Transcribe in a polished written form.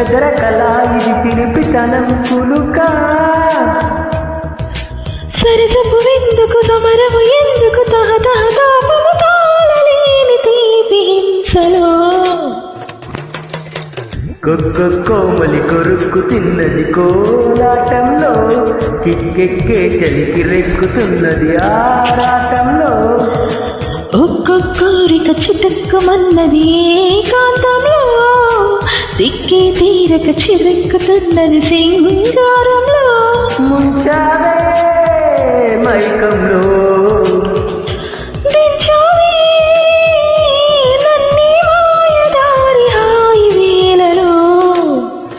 దగ్గర కళ ఇది చిలిపితనం కులుక సరసపు ఎందుకు సమరము ఎందుకు తహతహ తాపము తాళలేని తీపి హింసలో కోమలి కొరుక్కు తిన్నది కోలాటంలో కిక్కెక్కే చలికి రెక్కుతున్నది ఆరాటంలో ఒక్కొక్కరిక చిటక్కమన్నది ఏకాంతంలో దిక్కే తీరక చిరెక్కుతున్నది సింగారంలో ముంచావే మైకంలో